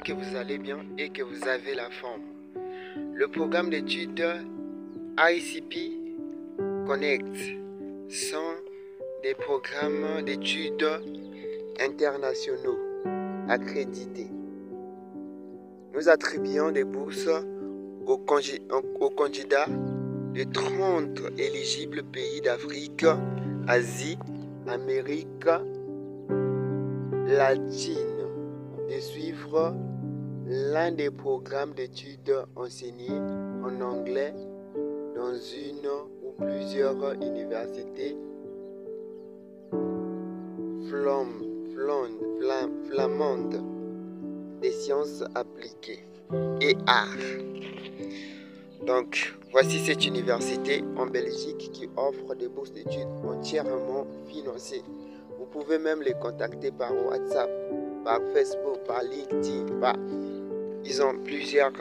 J'espère que vous allez bien et que vous avez la forme. Le programme d'études ICP Connect sont des programmes d'études internationaux accrédités. Nous attribuons des bourses aux candidats de 30 éligibles pays d'Afrique, Asie, Amérique latine de suivre l'un des programmes d'études enseignés en anglais dans une ou plusieurs universités flamandes des sciences appliquées et arts. Donc, voici cette université en Belgique qui offre des bourses d'études entièrement financées. Vous pouvez même les contacter par WhatsApp, par Facebook, par LinkedIn. Ils ont plusieurs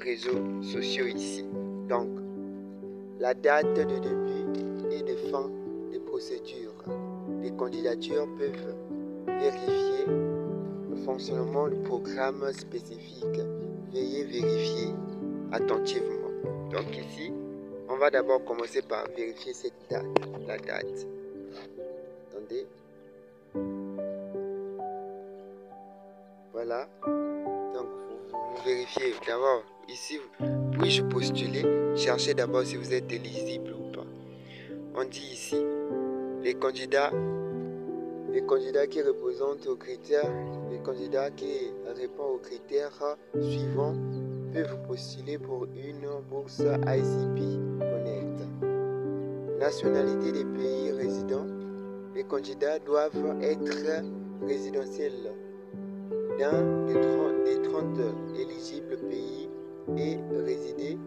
réseaux sociaux ici. Donc, la date de début et de fin des procédures. Les candidatures peuvent vérifier le fonctionnement du programme spécifique. Veuillez vérifier attentivement. Donc ici, on va d'abord commencer par vérifier cette date, la date. Attendez. Voilà. Donc vous vérifiez d'abord ici, puis-je postuler? Cherchez d'abord si vous êtes éligible ou pas. On dit ici, les candidats qui représentent aux critères, les candidats qui répondent aux critères suivants peuvent postuler pour une bourse ICP Connect. Nationalité des pays résidents. Les candidats doivent être résidentiels dans des 30 éligibles pays et résider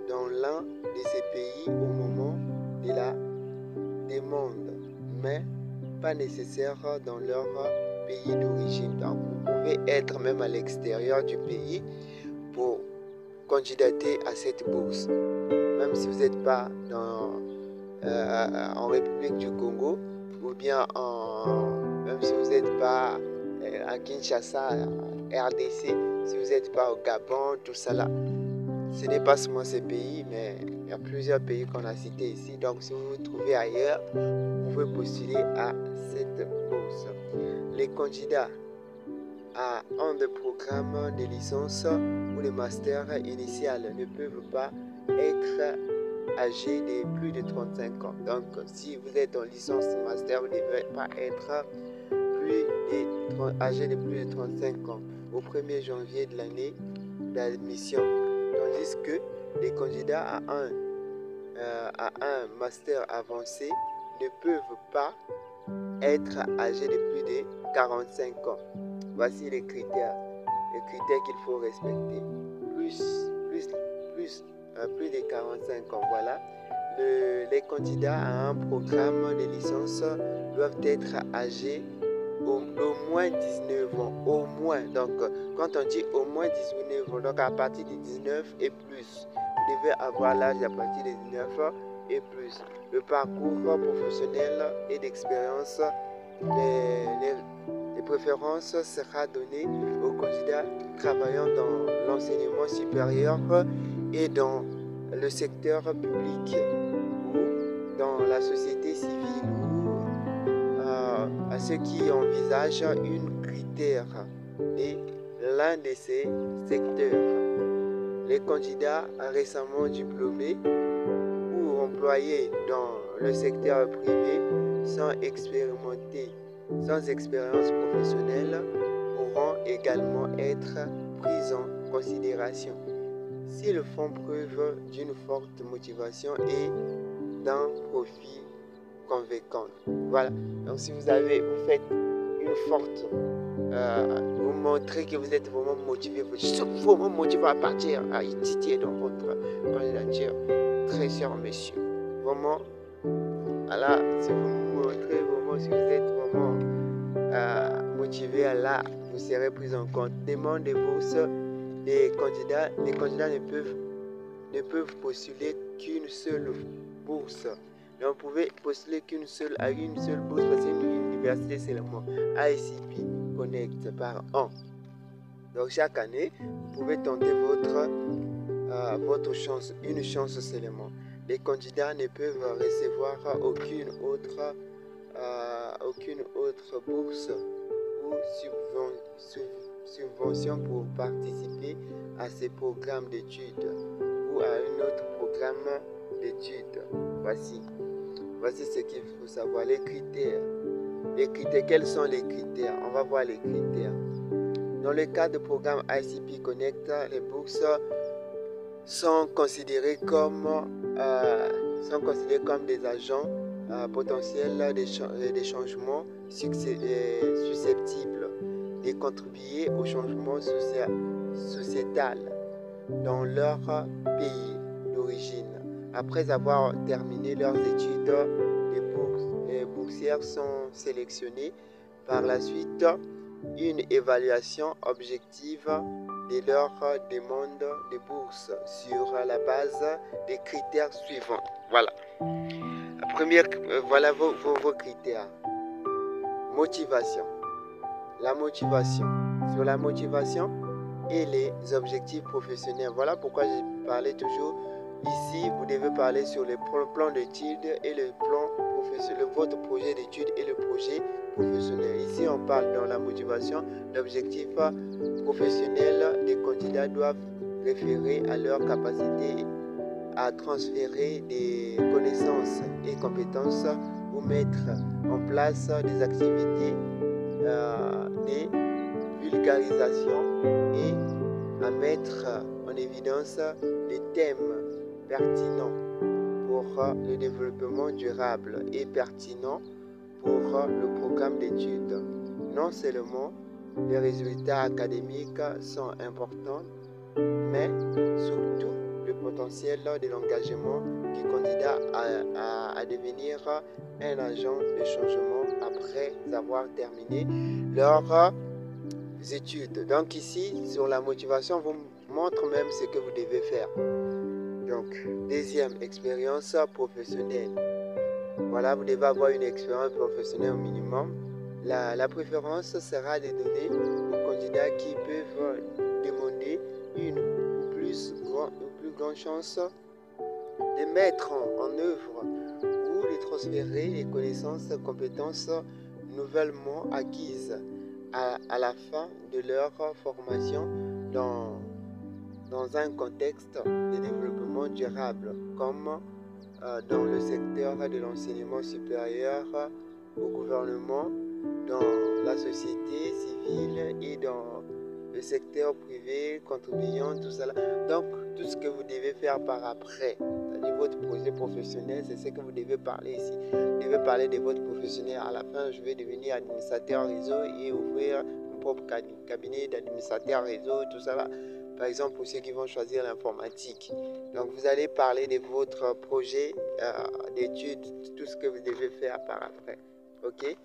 dans l'un de ces pays au moment de la demande, mais pas nécessaire dans leur pays d'origine. Donc, vous pouvez être même à l'extérieur du pays pour candidater à cette bourse. Même si vous n'êtes pas en République du Congo, ou bien même si vous n'êtes pas à Kinshasa, RDC, si vous n'êtes pas au Gabon, tout ça là. Ce n'est pas seulement ces pays, mais il y a plusieurs pays qu'on a cités ici. Donc si vous vous trouvez ailleurs, vous pouvez postuler à cette bourse. Les candidats à un des programmes de licence ou de master initial ne peuvent pas être âgés de plus de 35 ans. Donc, si vous êtes en licence master, vous ne devez pas être âgé de plus de 35 ans au 1er janvier de l'année d'admission. Tandis que les candidats à un master avancé ne peuvent pas être âgés de plus de 45 ans. Voici les critères qu'il faut respecter. Plus de 45 ans, voilà. Les candidats à un programme de licence doivent être âgés d'au moins 19 ans. Au moins, donc quand on dit au moins 19 ans, donc à partir de 19 et plus, vous devez avoir l'âge à partir de 19 et plus. Le parcours professionnel et d'expérience, les préférences sera données aux candidats travaillant dans l'enseignement supérieur et dans le secteur public ou dans la société civile ou à ceux qui envisagent une critère de l'un de ces secteurs. Les candidats récemment diplômés ou employés dans le secteur privé sans expérience professionnelle pourront également être pris en considération s'ils font preuve d'une forte motivation et d'un profit convaincant. Voilà. Donc si vous faites une forte, vous montrez que vous êtes vraiment motivé, vraiment motivé à partir, à étudier dans votre candidature, très cher monsieur. Vraiment, voilà, si vous montrez vraiment, si vous êtes vraiment motivé à là, vous serez pris en compte. Demande de bourse. Les candidats ne peuvent postuler qu'une seule bourse. Mais on pouvait postuler à une seule bourse parce qu'une université seulement ICP Connect par an. Donc chaque année, vous pouvez tenter votre chance, une chance seulement. Les candidats ne peuvent recevoir aucune autre bourse ou subvention pour participer à ces programmes d'études ou à un autre programme d'études. Voici ce qu'il faut savoir, les critères. Les critères, quels sont les critères? On va voir les critères. Dans le cadre du programme ICP Connect, les bourses sont considérés comme des agents potentiels des changements susceptibles de contribuer au changement sociétal dans leur pays d'origine. Après avoir terminé leurs études, les boursières sont sélectionnés. Par la suite, une évaluation objective de leur demande de bourse sur la base des critères suivants. Voilà. Voilà vos critères. Motivation. La motivation. Sur la motivation et les objectifs professionnels. Voilà pourquoi je parlais toujours. Ici, vous devez parler sur le plan d'études et le plan professionnel, votre projet d'études et le projet professionnel. Ici, on parle dans la motivation. L'objectif professionnel des candidats doivent référer à leur capacité à transférer des connaissances et compétences ou mettre en place des activités de vulgarisation et à mettre en évidence des thèmes pertinents pour le développement durable et pertinents pour le programme d'études. Non seulement les résultats académiques sont importants, mais surtout le potentiel de l'engagement du candidat à devenir un agent de changement après avoir terminé leurs études. Donc ici, sur la motivation, on vous montre même ce que vous devez faire. Donc, deuxième, expérience professionnelle. Voilà, vous devez avoir une expérience professionnelle au minimum. La préférence sera de donner aux candidats qui peuvent demander une ou plus grande chance de mettre en œuvre ou de transférer les connaissances, compétences nouvellement acquises à la fin de leur formation dans un contexte de développement durable, comme dans le secteur de l'enseignement supérieur, au gouvernement, dans la société civile et dans le secteur privé, contribuant, tout cela. Donc, tout ce que vous devez faire par après, c'est-à-dire votre projet professionnel, c'est ce que vous devez parler ici. Vous devez parler de votre professionnel. À la fin, je vais devenir administrateur réseau et ouvrir mon propre cabinet d'administrateur réseau, tout ça. Par exemple, pour ceux qui vont choisir l'informatique. Donc, vous allez parler de votre projet d'études, tout ce que vous devez faire par après. OK?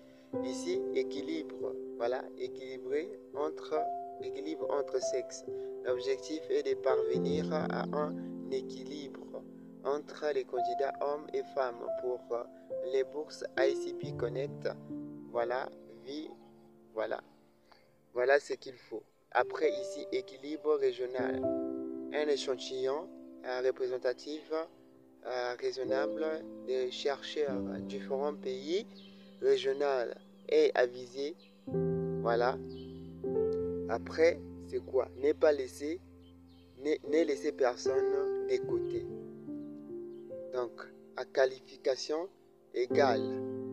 Ici, équilibre. Voilà, équilibre entre sexes. L'objectif est de parvenir à un équilibre entre les candidats hommes et femmes pour les bourses ICP Connect. Voilà, voilà ce qu'il faut. Après ici, équilibre régional. Un échantillon représentatif raisonnable de chercheurs différents pays régionaux et avisés. Voilà. Après, c'est quoi? Ne laisser personne de côté. Donc, à qualification égale,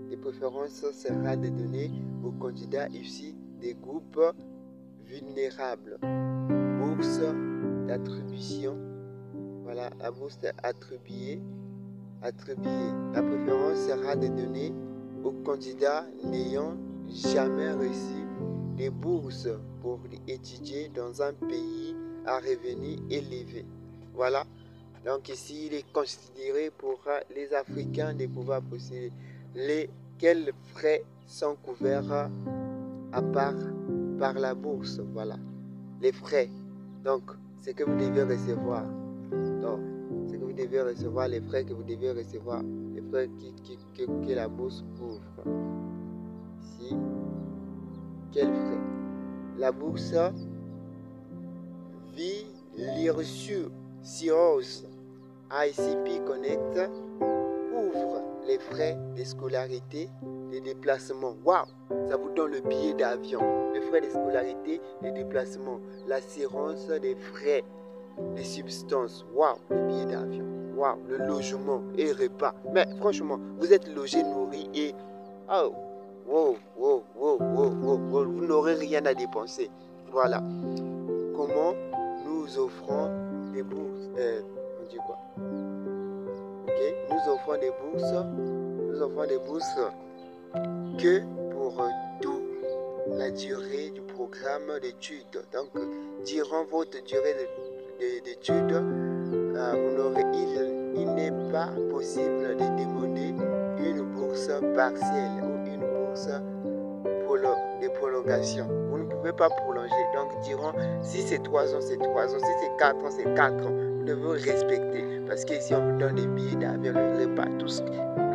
les préférences sera de donner aux candidats issus des groupes vulnérables. Bourse d'attribution. Voilà, la bourse attribuée. La préférence sera de donner aux candidats n'ayant jamais reçu des bourses pour étudier dans un pays à revenus élevés. Voilà. Donc ici, il est considéré pour les Africains de pouvoir posséder quels frais sont couverts à part par la bourse. Voilà. Les frais. Donc, ce que vous devez recevoir. Donc, ce que vous devez recevoir, les frais que vous devez recevoir, les frais que la bourse couvre. Ici, quels frais? La bourse Virtuos ICP Connect couvre les frais de scolarité, des déplacements. Waouh, ça vous donne le billet d'avion, les frais de scolarité, les déplacements, l'assurance des frais, les substances. Waouh, le billet d'avion. Waouh, le logement et repas. Mais franchement, vous êtes logé, nourri et oh, vous n'aurez rien à dépenser. Voilà. Comment nous offrons des bourses. On dit quoi? Ok, nous offrons des bourses que pour toute la durée du programme d'études. Donc, durant votre durée d'études, il n'est pas possible de demander une bourse partielle ou une bourse de prolongation. Vous ne pouvez pas prolonger. Donc, si c'est 3 ans, c'est 3 ans. Si c'est 4 ans, c'est 4 ans. Vous devez respecter. Parce qu'ici, on vous donne des billets d'avion, le repas, tout ce que...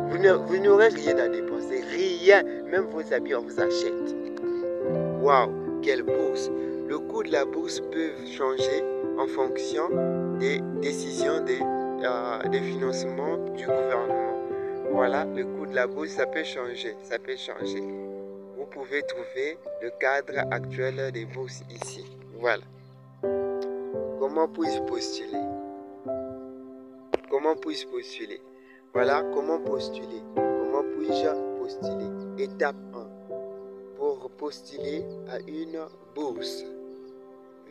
Vous n'aurez rien à dépenser. Rien. Même vos habits, on vous achète. Waouh, quelle bourse. Le coût de la bourse peut changer en fonction des décisions des financements du gouvernement. Voilà, le coût de la bourse, ça peut changer. Vous pouvez trouver le cadre actuel des bourses ici. Voilà. Comment puis-je postuler? Voilà, comment postuler? Comment puis-je postuler? Étape 1. Pour postuler à une bourse,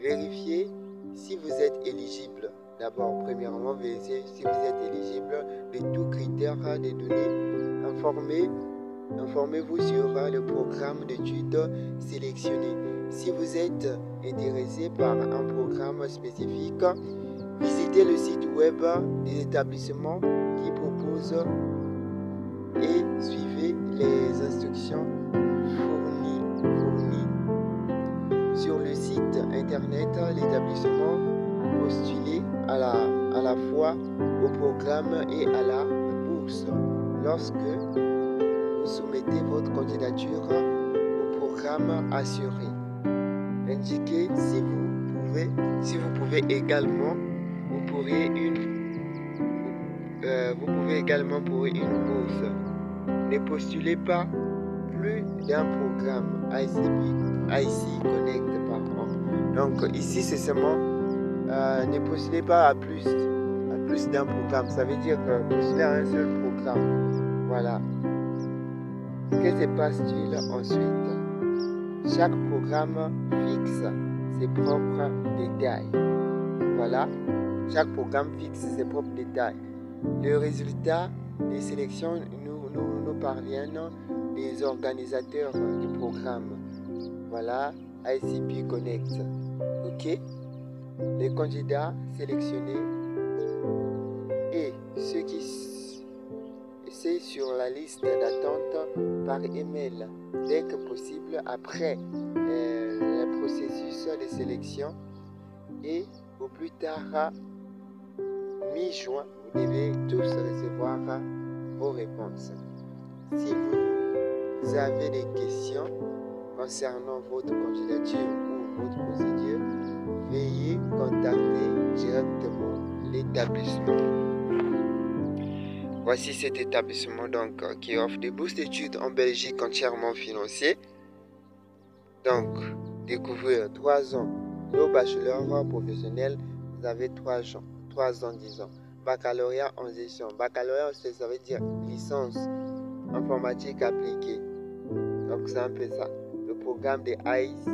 vérifiez si vous êtes éligible. D'abord, premièrement, vérifiez si vous êtes éligible de tous critères des données. Informez-vous sur le programme d'études sélectionné. Si vous êtes intéressé par un programme spécifique, visitez le site web des établissements qui proposent et suivez les instructions fournies. Sur le site internet, l'établissement postule à la fois au programme et à la bourse. Lorsque vous soumettez votre candidature au programme assuré, indiquez si vous pouvez également pour une bourse. Ne postulez pas plus d'un programme IC Connect par an. Donc ici c'est seulement ne postulez pas à plus d'un programme. Ça veut dire postuler à un seul programme. Voilà. Que se passe-t-il ensuite? Chaque programme fixe ses propres détails. Voilà. Chaque programme fixe ses propres détails. Le résultat des sélections nous parviennent des organisateurs du programme. Voilà, ICP Connect. Ok. Les candidats sélectionnés et ceux qui sont sur la liste d'attente par email dès que possible après le processus de sélection et au plus tard mi-juin, vous devez tous recevoir vos réponses. Si vous avez des questions concernant votre candidature ou votre procédure, veuillez contacter directement l'établissement. Voici cet établissement donc qui offre des bourses d'études en Belgique entièrement financées. Donc, découvrir 3 ans. Le bachelor professionnel, vous avez 3 ans, 10 ans. Baccalauréat en gestion. Baccalauréat, ça veut dire licence informatique appliquée. Donc, c'est un peu ça. Le programme de IC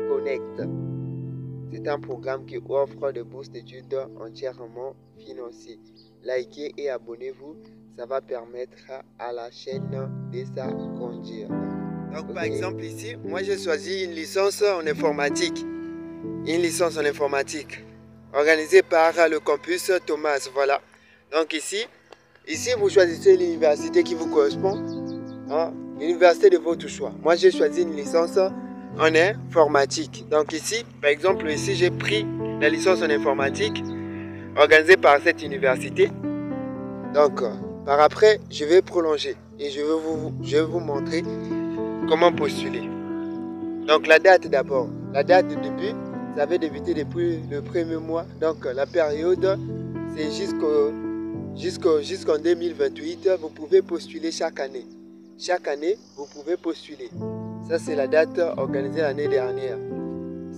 Connect. C'est un programme qui offre des bourses d'études entièrement financées. Likez et abonnez-vous. Ça va permettre à la chaîne de s'agrandir. Donc, par exemple, ici, moi, j'ai choisi une licence en informatique. Organisée par le campus Thomas. Voilà. Donc, ici vous choisissez l'université qui vous correspond. L'université de votre choix. Moi, j'ai choisi une licence en informatique. Donc, ici, par exemple, j'ai pris la licence en informatique organisée par cette université. Donc, par après, je vais prolonger et je vais vous montrer comment postuler. Donc, la date d'abord. La date de début, ça avait débuté depuis le premier mois. Donc la période, c'est jusqu'en 2028. Vous pouvez postuler chaque année. Chaque année, vous pouvez postuler. Ça, c'est la date organisée l'année dernière.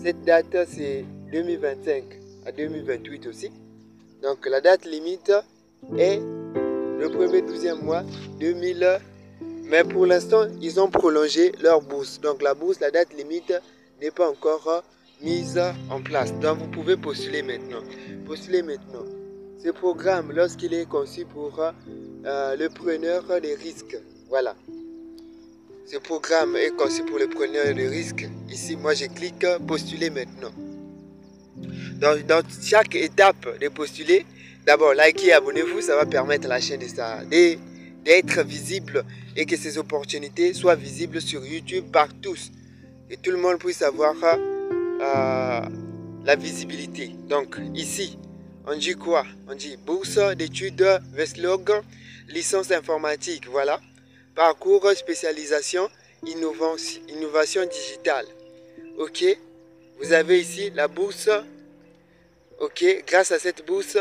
Cette date, c'est 2025 à 2028 aussi. Donc la date limite est le premier 12e mois 2000. Mais pour l'instant, ils ont prolongé leur bourse. Donc la bourse, la date limite n'est pas encore mise en place. Donc vous pouvez postuler maintenant. Postulez maintenant. Ce programme, lorsqu'il est conçu pour le preneur de risques, voilà. Ce programme est conçu pour le preneur de risques. Ici, moi, je clique postuler maintenant. Dans chaque étape de postuler, d'abord, likez et abonnez-vous. Ça va permettre à la chaîne d'être visible et que ces opportunités soient visibles sur YouTube par tous. Et tout le monde puisse avoir la visibilité. Donc, ici, on dit quoi? On dit bourse d'études Vestlog, licence informatique, voilà. Parcours spécialisation, innovation digitale. Ok, vous avez ici la bourse. Ok, grâce à cette bourse,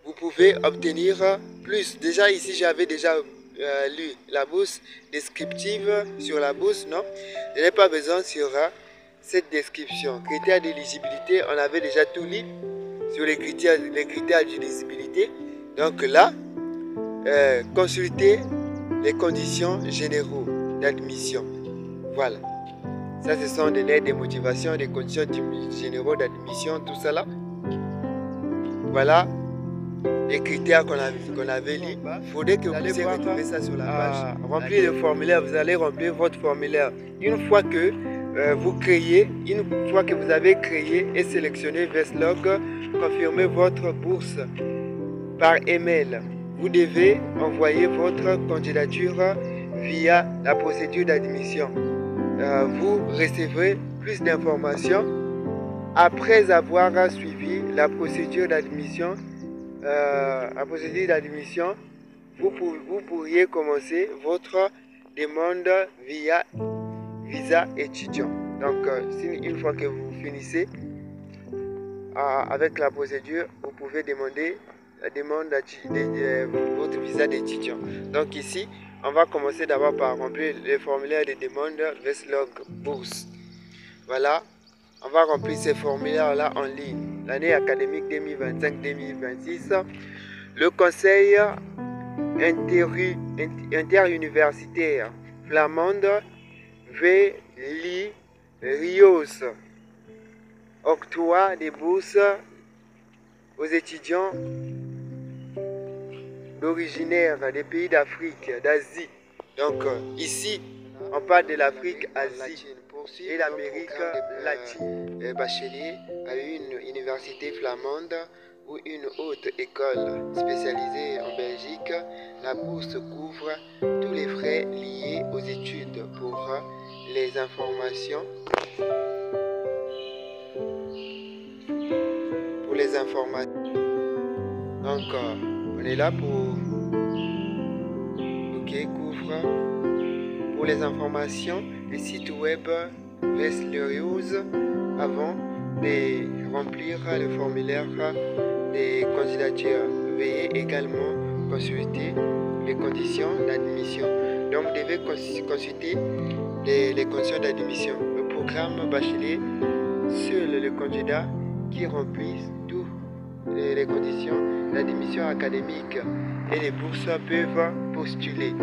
vous pouvez obtenir plus. Déjà ici, j'avais déjà lu la bourse descriptive sur la bourse, non? Je n'ai pas besoin sur cette description. Critères d'éligibilité, on avait déjà tout lu sur les critères d'éligibilité. Donc là, consultez les conditions généraux d'admission. Voilà. Ça, ce sont des lettres de motivation, des conditions généraux d'admission, tout ça là. Voilà les critères qu'on avait lus. Il faudrait que vous puissiez retrouver ça sur la page. Remplir le formulaire, vous allez remplir votre formulaire. Une fois que vous avez créé et sélectionné Vestlog, confirmez votre bourse par email. Vous devez envoyer votre candidature via la procédure d'admission. Vous recevrez plus d'informations après avoir suivi la procédure d'admission. Vous pourriez commencer votre demande via visa étudiant. Donc, une fois que vous finissez avec la procédure, vous pouvez demander la demande de votre visa d'étudiant. Donc ici, on va commencer d'abord par remplir le formulaire de demande Vestlog Bourse. Voilà, on va remplir ces formulaires-là en ligne. L'année académique 2025-2026, le conseil interuniversitaire flamande Rios octroie des bourses aux étudiants originaires des pays d'Afrique, d'Asie. Donc ici, on parle de l'Afrique, Asie et l'Amérique latine. Bachelier à une université flamande ou une haute école spécialisée en Belgique, la bourse couvre tous les frais liés aux études. Pour les informations, donc on est là pour couvre pour les informations le site web Vestlerios. Avant de remplir le formulaire des candidatures, veuillez également consulter les conditions d'admission. Donc vous devez consulter les conditions d'admission. Le programme bachelier, seul le candidat qui remplit toutes les conditions d'admission académique et les bourses peuvent postuler.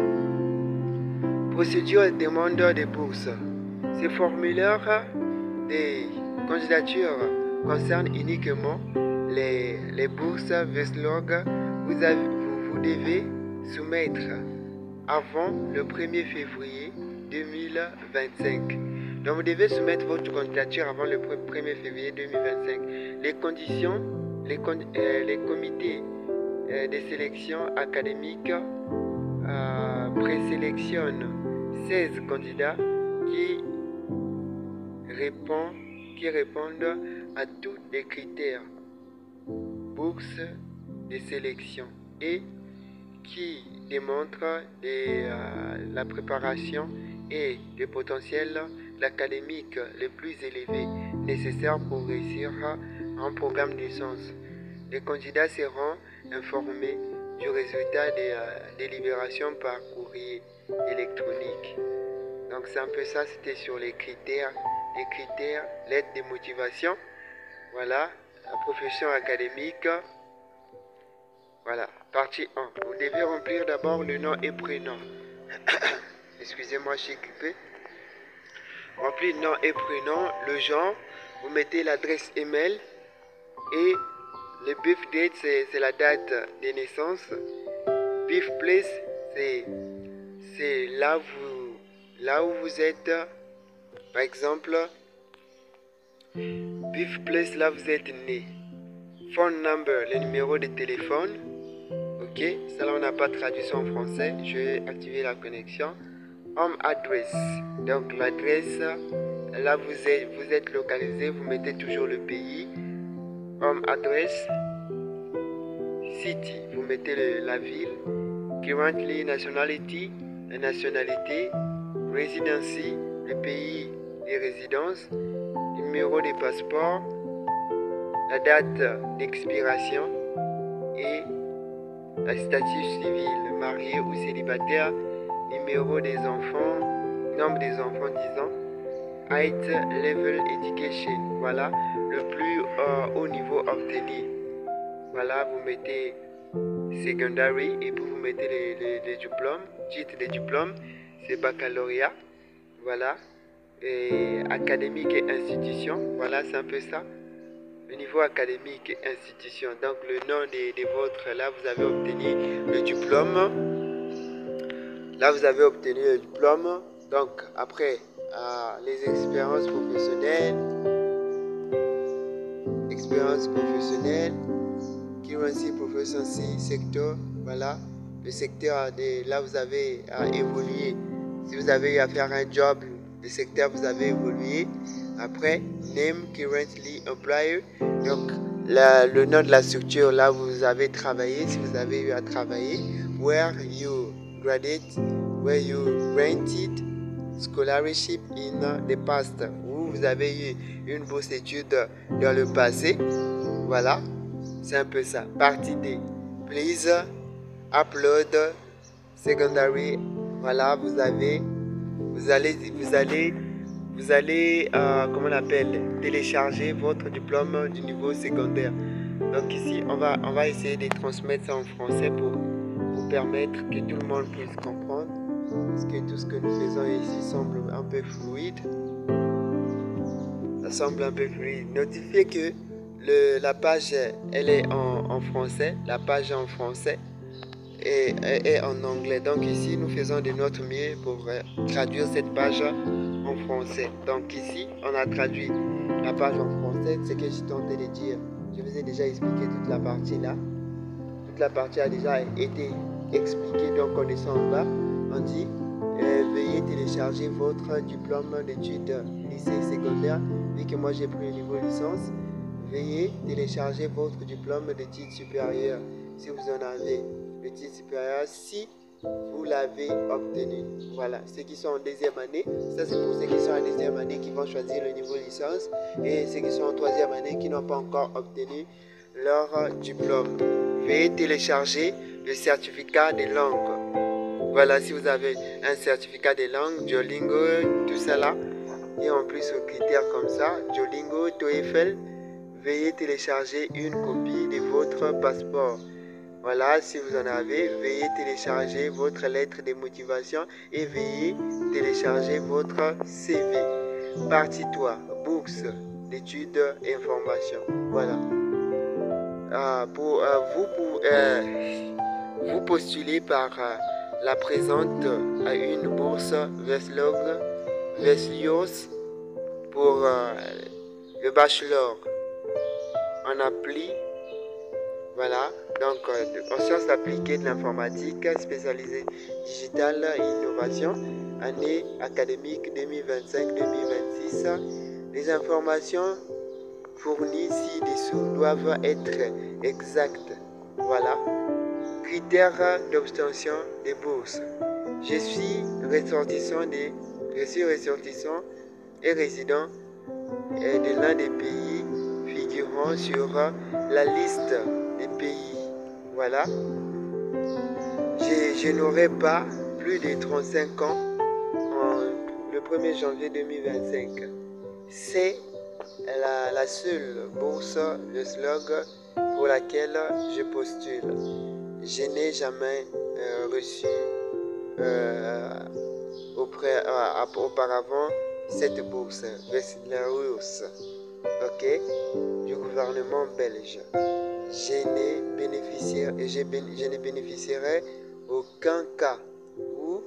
Procédure de demande de bourse. Ces formulaires de candidature concernent uniquement les bourses Vestlog. Vous devez soumettre avant le 1er février 2025. Donc vous devez soumettre votre candidature avant le 1er février 2025. Les conditions, les comités de sélection académique présélectionnent 16 candidats qui répondent à tous les critères bourse de sélection et qui démontrent la préparation et le potentiel académique le plus élevé. nécessaires pour réussir un programme de licence. Les candidats seront informés du résultat des délibérations par courrier électronique. Donc c'est un peu ça, c'était sur les critères, l'aide de motivation, voilà, la profession académique. Voilà, partie 1. Vous devez remplir d'abord le nom et prénom. Excusez-moi, je suis occupé. Remplir nom et prénom, le genre, vous mettez l'adresse email et le birth date, c'est la date de naissance. Birth place, c'est là où vous êtes. Par exemple, birth place, là vous êtes né. Phone number, le numéro de téléphone. Ok, ça là on n'a pas traduit ça en français. Je vais activer la connexion. Home address, donc l'adresse, là vous êtes localisé, vous mettez toujours le pays. Home address, city, vous mettez la ville. Currently nationality, la nationalité. Residency, le pays de résidence. Numéro de passeport, la date d'expiration et la statut civil, marié ou célibataire, numéro des enfants, nombre des enfants 10 ans, height level education, voilà, le plus haut niveau obtenu. Voilà, vous mettez secondary et puis vous mettez les diplômes, titre de diplôme, c'est baccalauréat, voilà, et académique et institution, voilà, c'est un peu ça. Le niveau académique et institution, donc le nom de votre, là vous avez obtenu le diplôme. Là vous avez obtenu le diplôme. Donc après, les expériences professionnelles, currency proficiency sector, voilà, le secteur là vous avez évolué. Si vous avez eu à faire un job, le secteur vous avez évolué. Après, name currently employer, donc le nom de la structure, là vous avez travaillé, si vous avez eu à travailler. Where you graduate, where you granted scholarship in the past, où vous avez eu une bourse d'études dans le passé. Voilà, c'est un peu ça. Partie D, please upload secondary. Voilà, vous allez comment on appelle, télécharger votre diplôme du niveau secondaire. Donc ici on va essayer de transmettre ça en français pour permettre que tout le monde puisse comprendre, parce que tout ce que nous faisons ici semble un peu fluide. Ça semble un peu fluide. Notifiez que la page elle est en français, la page en français et en anglais. Donc ici nous faisons de notre mieux pour traduire cette page en français. Donc ici on a traduit la page en français, ce que je tentais de dire. Je vous ai déjà expliqué toute la partie là. Toute la partie a déjà été expliquée, donc on descend en bas. On dit veuillez télécharger votre diplôme d'études lycée secondaire. Vu que moi j'ai pris le niveau licence, veuillez télécharger votre diplôme d'études supérieures si vous en avez. Le titre supérieur si vous l'avez obtenu. Voilà, ceux qui sont en deuxième année, ça c'est pour ceux qui sont en deuxième année qui vont choisir le niveau licence, et ceux qui sont en troisième année qui n'ont pas encore obtenu leur diplôme. Veuillez télécharger le certificat de langue. Voilà, si vous avez un certificat de langue, Duolingo, tout ça là, et en plus aux critères comme ça, Duolingo, TOEFL, veuillez télécharger une copie de votre passeport. Voilà, si vous en avez, veuillez télécharger votre lettre de motivation et veuillez télécharger votre CV. Partie 3, bourse d'études et informations. Voilà. Vous postulez par la présente à une bourse Veslios pour le bachelor en appli. Voilà, donc en sciences appliquées de l'informatique, spécialisée digitale et innovation, année académique 2025-2026. Les informations fournies ci-dessous doivent être exactes. Voilà. Critères d'obtention des bourses. Je suis ressortissant et résident de l'un des pays figurant sur la liste des pays. Voilà. Je n'aurai pas plus de 35 ans le 1er janvier 2025. C'est la seule bourse, le slogan pour laquelle je postule. Je n'ai jamais reçu auparavant cette bourse, Veslerus, ok, du gouvernement belge. Je ne bénéficierai aucun cas où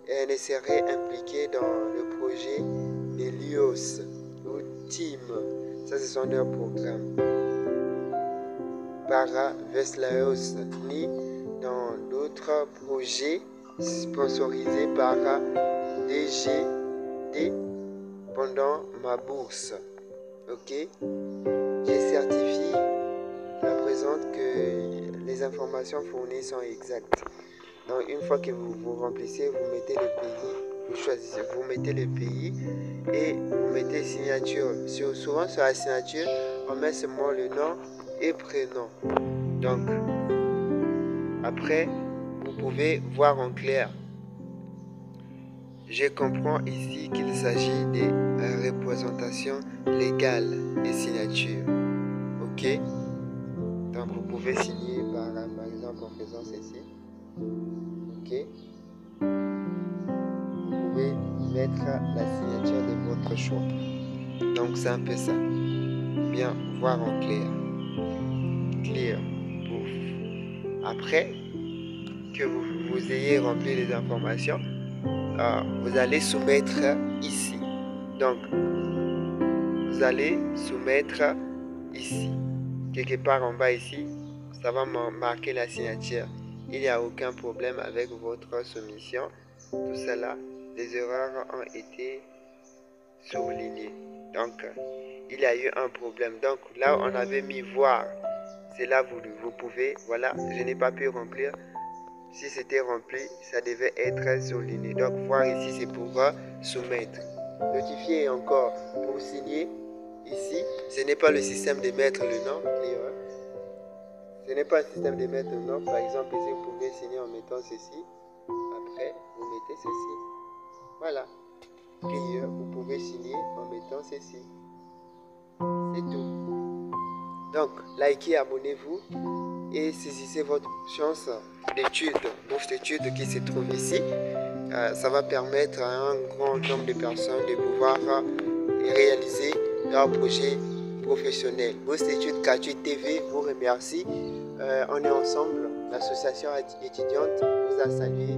elle ne serait impliquée dans le projet de l'IOS ou TEAM. Ça, ce sont leurs programmes. Para Veslerus, ni dans d'autres projets sponsorisés par DGD pendant ma bourse. Ok, je certifie à présent que les informations fournies sont exactes. Donc une fois que vous remplissez, vous mettez le pays, vous choisissez, vous mettez le pays et vous mettez signature. Souvent sur la signature, on met seulement le nom et prénom. Donc après, vous pouvez voir en clair. Je comprends ici qu'il s'agit de représentation légale des signatures. Ok? Donc vous pouvez signer par exemple en faisant ceci. Ok? Vous pouvez mettre la signature de votre choix. Donc c'est un peu ça. Bien voir en clair. Clear. Après que vous ayez rempli les informations, vous allez soumettre ici. Donc, vous allez soumettre ici. Quelque part en bas ici, ça va marquer la signature. Il n'y a aucun problème avec votre soumission. Tout cela, les erreurs ont été soulignées. Donc, il y a eu un problème. Donc, là, on avait mis voir. C'est là vous pouvez, voilà, je n'ai pas pu remplir. Si c'était rempli, ça devait être souligné. Donc, voir ici, c'est pour soumettre. Notifier encore pour signer. Ici, ce n'est pas le système de mettre le nom. Ce n'est pas un système de mettre le nom. Par exemple, ici, vous pouvez signer en mettant ceci. Après, vous mettez ceci. Voilà. Clear, vous pouvez signer en mettant ceci. C'est tout. Donc, likez, abonnez-vous et saisissez votre chance d'études, bourse d'études qui se trouve ici. Ça va permettre à un grand nombre de personnes de pouvoir réaliser leur projet professionnel. Bourse d'études K8 TV vous remercie. On est ensemble. L'association étudiante vous a salué.